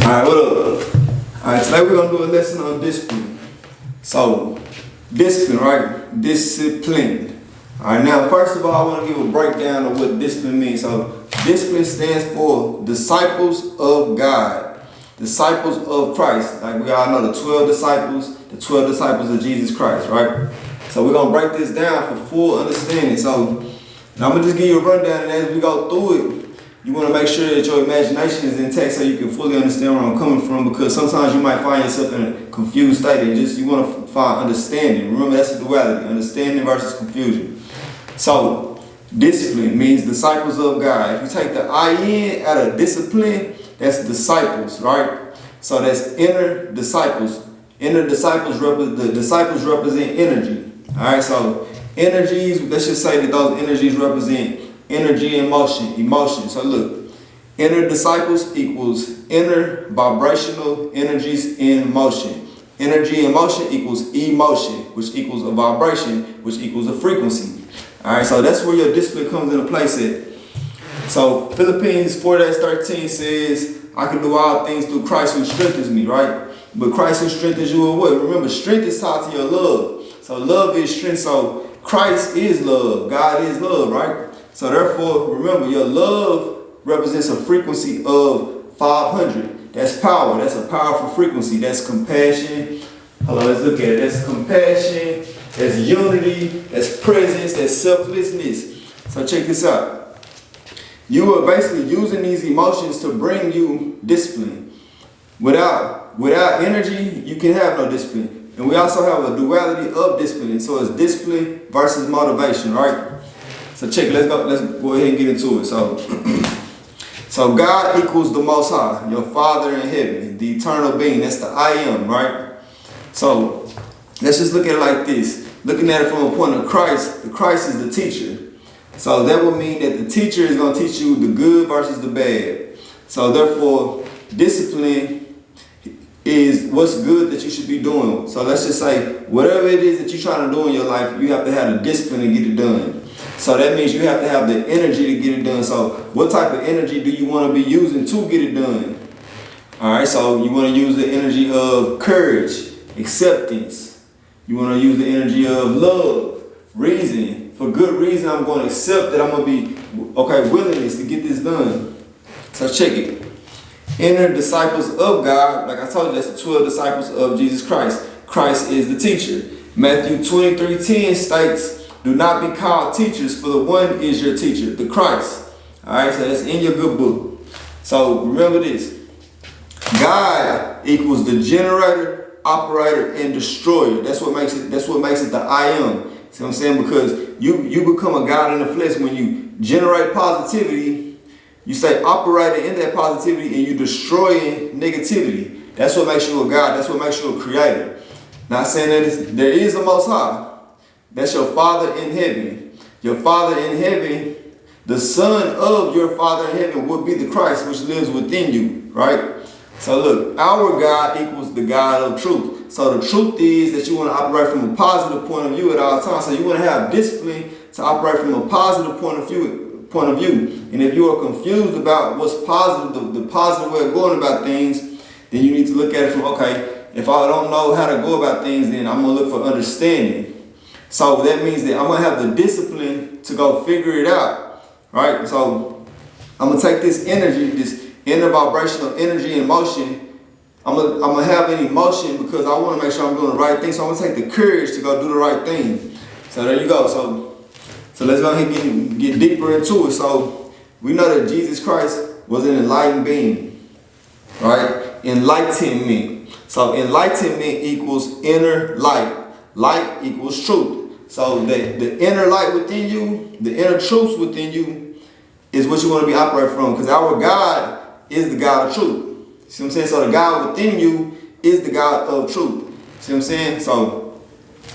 Alright, what up? Alright, today we're going to do a lesson on discipline. So, discipline, right? Discipline. Alright, now first of all, I want to give a breakdown of what discipline means. So, discipline stands for disciples of God. Disciples of Christ. Like we all know the 12 disciples of Jesus Christ, right? So we're going to break this down for full understanding. So, I'm going to just give you a rundown, and as we go through it, you want to make sure that your imagination is intact so you can fully understand where I'm coming from, because sometimes you might find yourself in a confused state and you want to find understanding. Remember, that's the duality, understanding versus confusion. So, discipline means disciples of God. If you take the I-N out of discipline, that's disciples, right? So that's inner disciples. Inner disciples, the disciples represent energy. Alright, so energies, let's just say that those energies represent energy and emotion. So look, inner disciples equals inner vibrational energies in motion. Energy and motion equals emotion, which equals a vibration, which equals a frequency. Alright, so that's where your discipline comes into place at. So Philippians 4:13 says, I can do all things through Christ who strengthens me, right? But Christ who strengthens you in what? Remember, strength is tied to your love. So love is strength. So Christ is love. God is love, right? So therefore, remember, your love represents a frequency of 500. That's power. That's a powerful frequency. That's compassion. Hold on, let's look at it. That's compassion. That's unity. That's presence. That's selflessness. So check this out. You are basically using these emotions to bring you discipline. Without energy, you can have no discipline. And we also have a duality of discipline. So it's discipline versus motivation, right? So check, let's go ahead and get into it. So God equals the Most High, your Father in heaven, the eternal being. That's the I am, right? So let's just look at it like this. Looking at it from a point of Christ, the Christ is the teacher. So that would mean that the teacher is going to teach you the good versus the bad. So therefore, discipline is what's good that you should be doing. So let's just say, whatever it is that you're trying to do in your life, you have to have the discipline to get it done. So that means you have to have the energy to get it done. So what type of energy do you want to be using to get it done? Alright, so you want to use the energy of courage, acceptance. You want to use the energy of love, reason. For good reason, I'm going to accept that I'm going to be, willingness to get this done. So check it. Inner disciples of God, like I told you, that's the 12 disciples of Jesus Christ. Christ is the teacher. Matthew 23:10 states, do not be called teachers, for the one is your teacher, the Christ. Alright, so that's in your good book. So remember this. God equals the generator, operator, and destroyer. That's what makes it the I am. See what I'm saying? Because you become a God in the flesh when you generate positivity, you stay operating in that positivity, and you destroying negativity. That's what makes you a God. That's what makes you a creator. Not saying that there is a Most High. That's your Father in heaven. Your Father in heaven, the Son of your Father in heaven would be the Christ which lives within you, right? So look, our God equals the God of truth. So the truth is that you want to operate from a positive point of view at all times. So you want to have discipline to operate from a positive point of view. And if you are confused about what's positive, the positive way of going about things, then you need to look at it from, okay, if I don't know how to go about things, then I'm going to look for understanding. So that means that I'm going to have the discipline to go figure it out, right? So I'm going to take this energy, this inner vibrational energy and motion. I'm going to have an emotion because I want to make sure I'm doing the right thing. So I'm going to take the courage to go do the right thing. So there you go. So let's go ahead and get deeper into it. So we know that Jesus Christ was an enlightened being, right? Enlightenment. So enlightenment equals inner light. Light equals truth. So the inner light within you, the inner truths within you is what you want to be operating from. Because our God is the God of truth. See what I'm saying? So the God within you is the God of truth. See what I'm saying? So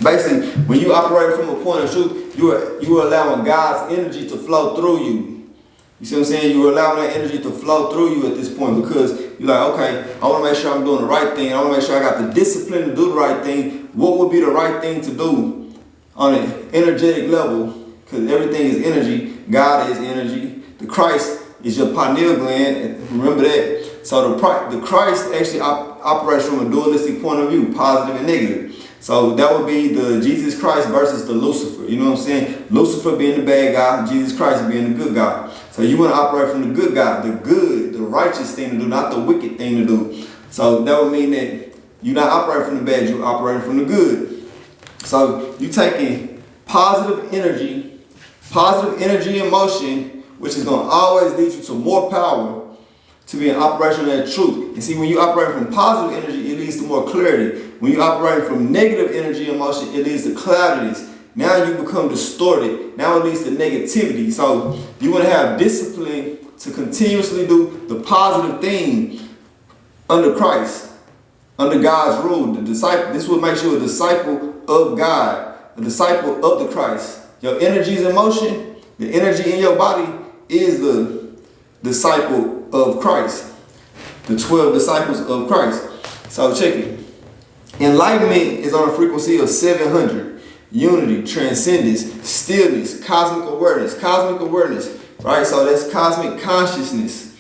basically, when you operate from a point of truth, you are allowing God's energy to flow through you. You see what I'm saying? You're allowing that energy to flow through you at this point because you're like, okay, I want to make sure I'm doing the right thing. I want to make sure I got the discipline to do the right thing. What would be the right thing to do on an energetic level? Because everything is energy. God is energy. The Christ is your pineal gland. Remember that. So the Christ actually operates from a dualistic point of view, positive and negative. So that would be the Jesus Christ versus the Lucifer. You know what I'm saying? Lucifer being the bad guy, Jesus Christ being the good guy. So you want to operate from the good guy, the good, the righteous thing to do, not the wicked thing to do. So that would mean that you're not operating from the bad, you're operating from the good. So you're taking positive energy and motion, which is going to always lead you to more power, to be an operation of that truth. And see, when you operate from positive energy, it leads to more clarity. When you operate from negative energy and motion, it leads to cloudiness. Now you become distorted. Now it leads to negativity. So you want to have discipline to continuously do the positive thing under Christ, under God's rule. The disciple. This is what makes you a disciple of God, a disciple of the Christ. Your energies in motion, the energy in your body is the disciple of Christ, the 12 disciples of Christ. So check it. Enlightenment is on a frequency of 700. Unity, transcendence, stillness, cosmic awareness, right? So that's cosmic consciousness.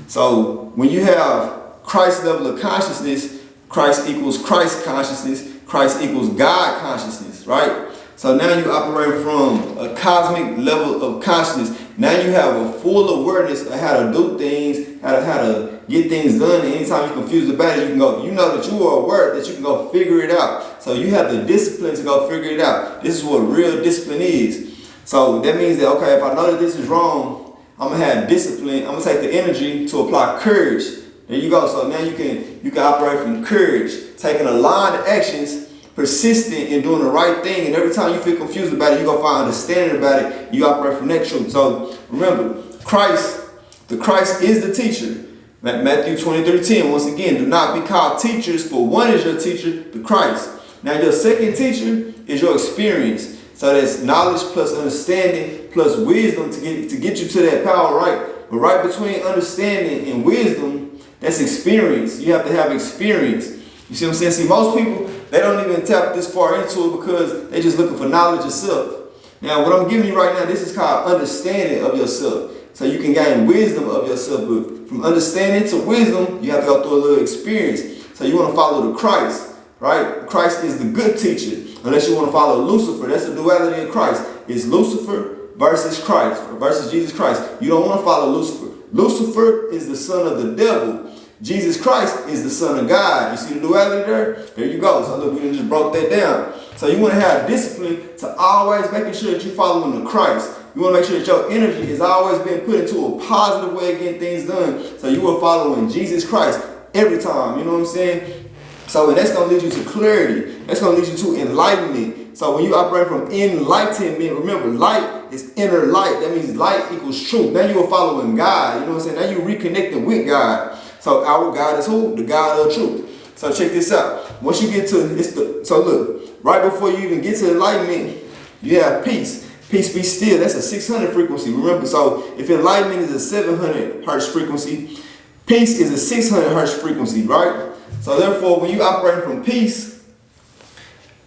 So when you have Christ level of consciousness, Christ equals Christ consciousness, Christ equals God consciousness, right? So now you operate from a cosmic level of consciousness. Now you have a full awareness of how to do things, how to get things done. And anytime you're confused about it, you can go, you know that you are aware that you can go figure it out. So you have the discipline to go figure it out. This is what real discipline is. So that means that, okay, if I know that this is wrong, I'm going to have discipline. I'm going to take the energy to apply courage. There you go. So now you can operate from courage, taking aligned actions, persistent in doing the right thing, and every time you feel confused about it, you're going to find understanding about it. You operate from that truth. So remember, the Christ is the teacher. Matthew 23:10, once again, do not be called teachers, for one is your teacher, the Christ. Now your second teacher is your experience. So that's knowledge plus understanding plus wisdom to get you to that power, right? But right between understanding and wisdom, that's experience. You have to have experience. You see what I'm saying? See, most people, they don't even tap this far into it because they're just looking for knowledge itself. Now, what I'm giving you right now, this is called understanding of yourself. So you can gain wisdom of yourself. But from understanding to wisdom, you have to go through a little experience. So you want to follow the Christ, right? Christ is the good teacher. Unless you want to follow Lucifer, that's the duality of Christ. It's Lucifer versus Christ, versus Jesus Christ. You don't want to follow Lucifer. Lucifer is the son of the devil. Jesus Christ is the Son of God. You see the duality there? There you go. So look, we just broke that down. So you want to have discipline to always making sure that you're following the Christ. You want to make sure that your energy is always being put into a positive way of getting things done. So you are following Jesus Christ every time. You know what I'm saying? So and that's going to lead you to clarity. That's going to lead you to enlightenment. So when you operate from enlightenment, remember, light is inner light. That means light equals truth. Now you are following God. You know what I'm saying? Now you're reconnecting with God. So our God is who? The God of truth. So check this out. Once you get to so look, right before you even get to enlightenment, you have peace. Peace be still. That's a 600 frequency. Remember, so if enlightenment is a 700 hertz frequency, peace is a 600 hertz frequency, right? So therefore, when you operate from peace,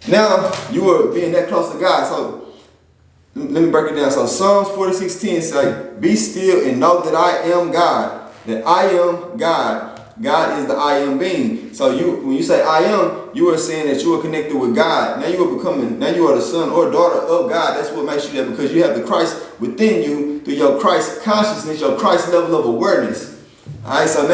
now you are being that close to God. So let me break it down. So Psalms 46:10 say, be still and know that I am God. That I am God. God is the I am being. So when you say I am, you are saying that you are connected with God. Now you are the son or daughter of God. That's what makes you that, because you have the Christ within you through your Christ consciousness, your Christ level of awareness. Alright, so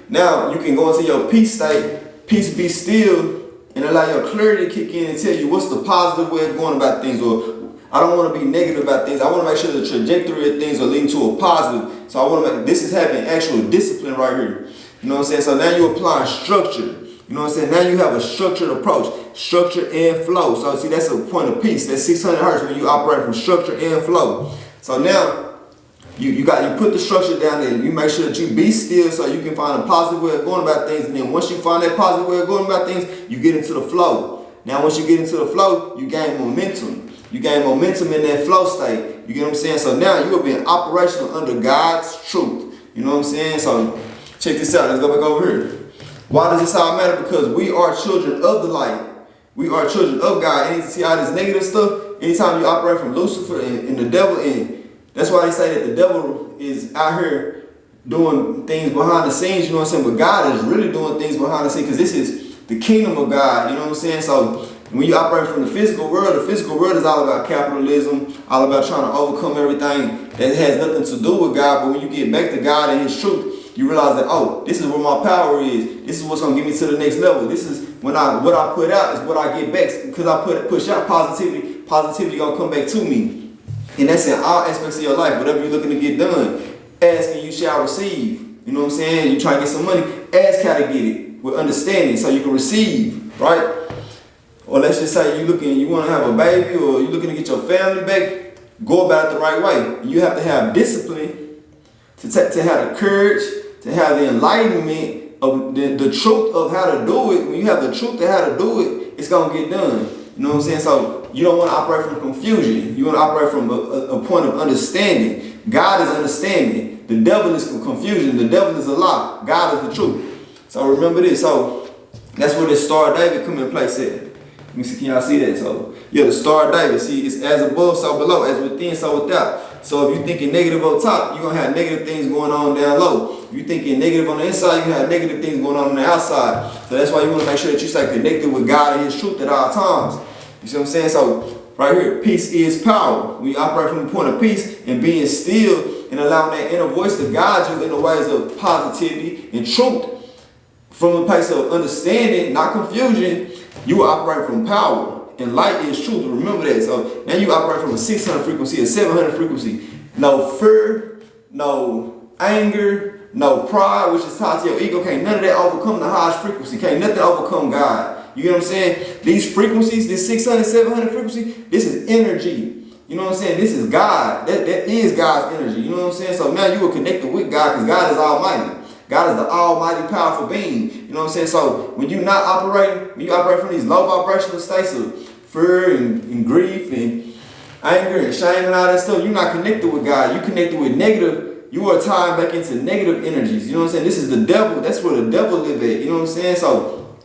now you can go into your peace state, peace be still, and allow your clarity to kick in and tell you what's the positive way of going about things, or I don't want to be negative about things. I want to make sure the trajectory of things are leading to a positive. So I want to this is having actual discipline right here. You know what I'm saying? So now you're applying structure. You know what I'm saying? Now you have a structured approach, structure and flow. So see, that's a point of peace. That's 600 hertz when you operate from structure and flow. So now you put the structure down there. You make sure that you be still so you can find a positive way of going about things. And then once you find that positive way of going about things, you get into the flow. Now once you get into the flow, you gain momentum. You gain momentum in that flow state. You get what I'm saying? So now you are being operational under God's truth. You know what I'm saying? So check this out. Let's go back over here. Why does this all matter? Because we are children of the light. We are children of God. And you see all this negative stuff? Anytime you operate from Lucifer and the devil, and that's why they say that the devil is out here doing things behind the scenes, you know what I'm saying? But God is really doing things behind the scenes, because this is the kingdom of God, you know what I'm saying? So when you operate from the physical world is all about capitalism, all about trying to overcome everything that has nothing to do with God. But when you get back to God and His truth, you realize that, oh, this is where my power is. This is what's gonna get me to the next level. This is what I put out is what I get back, because I push out positivity. Positivity gonna come back to me. And that's in all aspects of your life. Whatever you're looking to get done, ask and you shall receive. You know what I'm saying? You try to get some money, ask how to get it with understanding so you can receive, right? Or let's just say you want to have a baby, or you're looking to get your family back, go about it the right way. You have to have discipline to have the courage, to have the enlightenment of the truth of how to do it. When you have the truth of how to do it, it's going to get done. You know what I'm saying? So you don't want to operate from confusion. You want to operate from a point of understanding. God is understanding. The devil is confusion. The devil is a lie. God is the truth. So remember this. So that's where this Star of David come in place at. Let me see, can y'all see that? So yeah, the Star of David. See, it's as above, so below, as within, so without. So if you're thinking negative up top, you're gonna have negative things going on down low. If you're thinking negative on the inside, you're gonna have negative things going on the outside. So that's why you want to make sure that you stay connected with God and His truth at all times. You see what I'm saying? So right here, peace is power. We operate from the point of peace and being still and allowing that inner voice to guide you in the ways of positivity and truth. From a place of understanding, not confusion, you operate from power. And light is truth. Remember that. So now you operate from a 600 frequency, a 700 frequency. No fear, no anger, no pride, which is tied to your ego. Can't none of that overcome the highest frequency. Can't nothing overcome God. You get what I'm saying? These frequencies, this 600, 700 frequency, this is energy. You know what I'm saying? This is God. That is God's energy. You know what I'm saying? So now you are connected with God, because God is almighty. God is the almighty, powerful being. You know what I'm saying? So when you operate from these low vibrational states of fear and grief and anger and shame and all that stuff, you're not connected with God. You're connected with negative. You are tied back into negative energies. You know what I'm saying? This is the devil. That's where the devil live at. You know what I'm saying? So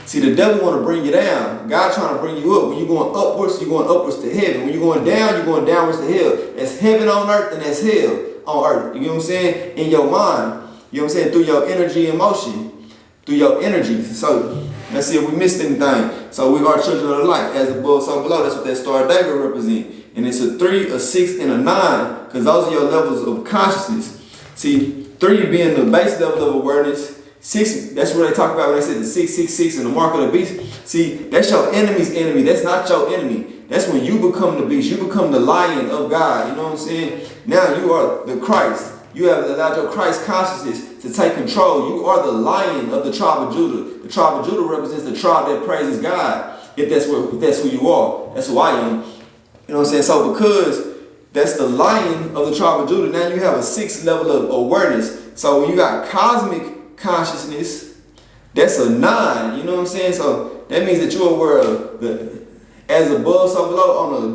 see, the devil want to bring you down. God trying to bring you up. When you're going upwards, you're going upwards to heaven. When you're going down, you're going downwards to hell. That's heaven on earth, and that's hell on earth. You know what I'm saying? In your mind. You know what I'm saying? Through your energy and motion. Through your energy. So let's see if we missed anything. So we are children of the light. As above, so below. That's what that Star of David represents. And it's a 3, a 6, and a 9. Because those are your levels of consciousness. See, 3 being the base level of awareness. 6, that's what they talk about when they say the 666 and the mark of the beast. See, that's your enemy's enemy. That's not your enemy. That's when you become the beast. You become the lion of God. You know what I'm saying? Now you are the Christ. You have allowed your Christ consciousness to take control. You are the lion of the tribe of Judah. The tribe of Judah represents the tribe that praises God. If that's who you are, that's who I am. You know what I'm saying? So because that's the lion of the tribe of Judah, now you have a 6th level of awareness. So when you got cosmic consciousness, that's a 9. You know what I'm saying? So that means that you're aware of the as above, so below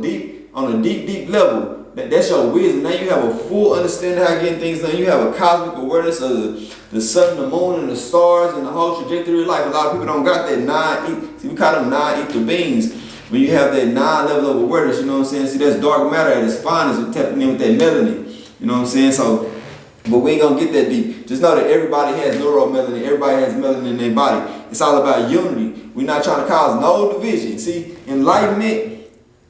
on a deep level. That's your wisdom. Now you have a full understanding how getting things done. You have a cosmic awareness of the sun, the moon, and the stars, and the whole trajectory of life. A lot of people don't got that 9. See, we call them 9 ether beings. When you have that 9 level of awareness, you know what I'm saying? See, that's dark matter at its finest. We're tapping in with that melanin. You know what I'm saying? So, but we ain't gonna get that deep. Just know that everybody has neuromelanin. Everybody has melanin in their body. It's all about unity. We're not trying to cause no division. See, enlightenment,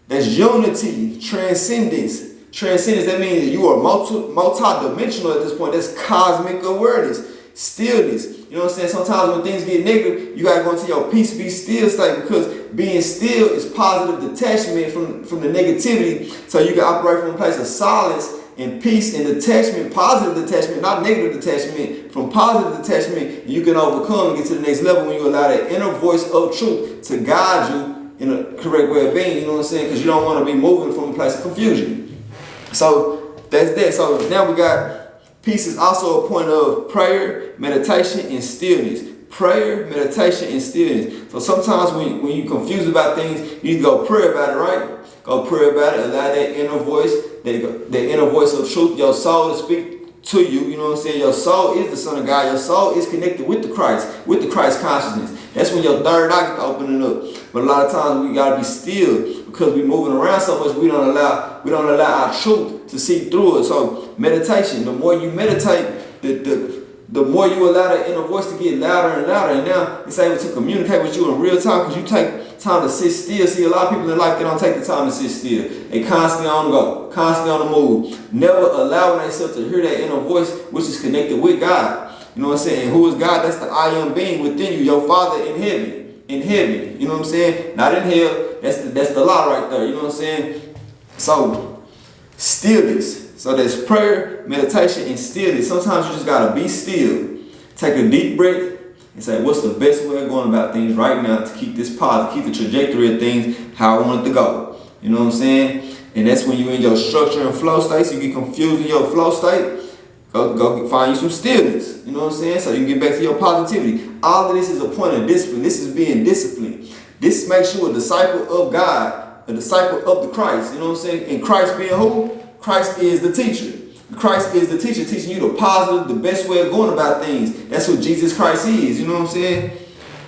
that's unity, transcendence. Transcendence, that means that you are multi-dimensional at this point. That's cosmic awareness, stillness. You know what I'm saying? Sometimes when things get negative, you gotta go into your peace, be still state, because being still is positive detachment from the negativity. So you can operate from a place of silence and peace and detachment, positive detachment, not negative detachment, from positive detachment. You can overcome and get to the next level when you allow that inner voice of truth to guide you in a correct way of being. You know what I'm saying? Because you don't want to be moving from a place of confusion. So that's that. So now we got peace is also a point of prayer, meditation, and stillness. Prayer, meditation, and stillness. So sometimes when you're confused about things, you need to go pray about it, right? Go pray about it. Allow that inner voice, that inner voice of truth, your soul to speak to you. You know what I'm saying? Your soul is the Son of God. Your soul is connected with the Christ consciousness. That's when your third eye gets opening up. But a lot of times we gotta be still because we're moving around so much. We don't allow our truth to see through it. So meditation. The more you meditate, the more you allow that inner voice to get louder and louder, and now it's able to communicate with you in real time because you take time to sit still. See, a lot of people in life, they don't take the time to sit still. They constantly on the go, constantly on the move, never allowing themselves to hear that inner voice, which is connected with God. You know what I'm saying? And who is God? That's the I am being within you, your Father in heaven. In heaven. You know what I'm saying? Not in hell. That's the law right there. You know what I'm saying? So, stillness. So there's prayer, meditation, and stillness. Sometimes you just gotta be still. Take a deep breath and say, what's the best way of going about things right now to keep this positive, keep the trajectory of things how I want it to go. You know what I'm saying? And that's when you're in your structure and flow state. So you get confused in your flow state. Go find you some stillness. You know what I'm saying? So you can get back to your positivity. All of this is a point of discipline. This is being disciplined. This makes you a disciple of God, a disciple of the Christ. You know what I'm saying? And Christ being who? Christ is the teacher. Christ is the teacher, teaching you the positive, the best way of going about things. That's what Jesus Christ is. You know what I'm saying?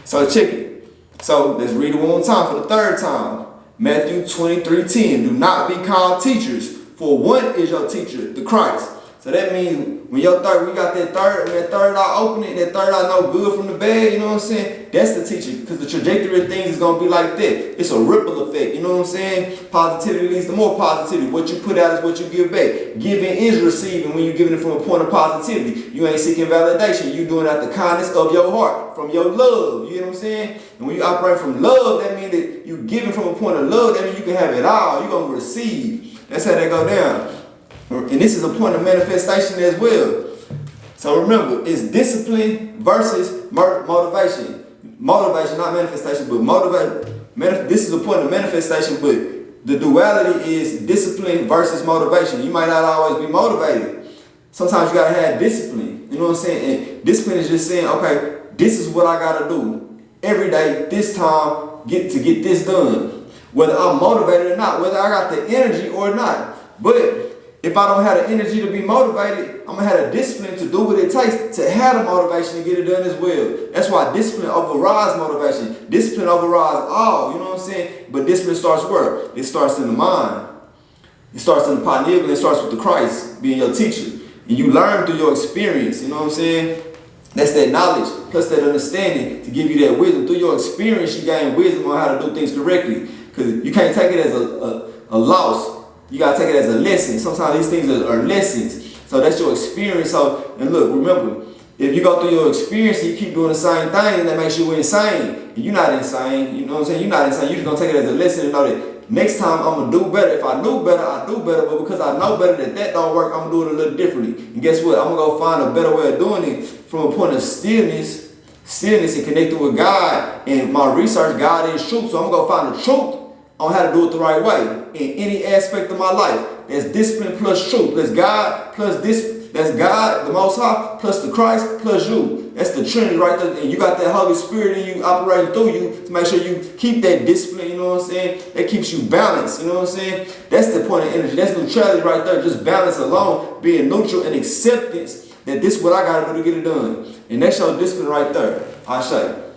So check it. So let's read it one more time for the third time. Matthew 23:10. Do not be called teachers, for one is your teacher, the Christ. So that means when you got that third eye opening, that third eye know good from the bad, you know what I'm saying? That's the teacher, because the trajectory of things is going to be like that. It's a ripple effect, you know what I'm saying? Positivity leads to more positivity. What you put out is what you give back. Giving is receiving when you're giving it from a point of positivity. You ain't seeking validation. You're doing it out the kindness of your heart, from your love, you know what I'm saying? And when you operate from love, that means that you're giving from a point of love. That means you can have it all. You're going to receive. That's how that go down. And this is a point of manifestation as well. So remember, it's discipline versus motivation. Motivation, not manifestation, but motivation. This is a point of manifestation, but the duality is discipline versus motivation. You might not always be motivated. Sometimes you gotta have discipline. You know what I'm saying? And discipline is just saying, okay, this is what I gotta do every day, this time, get this done. Whether I'm motivated or not, whether I got the energy or not. But if I don't have the energy to be motivated, I'm going to have the discipline to do what it takes to have the motivation to get it done as well. That's why discipline overrides motivation. Discipline overrides all, you know what I'm saying? But discipline starts where? It starts in the mind. It starts in the pineal gland. It starts with the Christ being your teacher. And you learn through your experience, you know what I'm saying? That's that knowledge plus that understanding to give you that wisdom. Through your experience, you gain wisdom on how to do things correctly. Because you can't take it as a loss. You got to take it as a lesson. Sometimes these things are lessons. So that's your experience. So, and look, remember, if you go through your experience and you keep doing the same thing, that makes you insane. And you're not insane. You know what I'm saying? You're not insane. You're just going to take it as a lesson and know that next time I'm going to do better. If I knew better, I do better. But because I know better that don't work, I'm going to do it a little differently. And guess what? I'm going to go find a better way of doing it from a point of stillness and connecting with God. And my research, God is truth. So I'm going to go find the truth on how to do it the right way in any aspect of my life. That's discipline plus truth. That's God plus this. That's God, the Most High, plus the Christ, plus you. That's the Trinity right there. And you got that Holy Spirit in you operating through you to make sure you keep that discipline, you know what I'm saying? That keeps you balanced, you know what I'm saying? That's the point of energy. That's neutrality right there. Just balance alone, being neutral and acceptance that this is what I got to do to get it done. And that's your discipline right there. I say.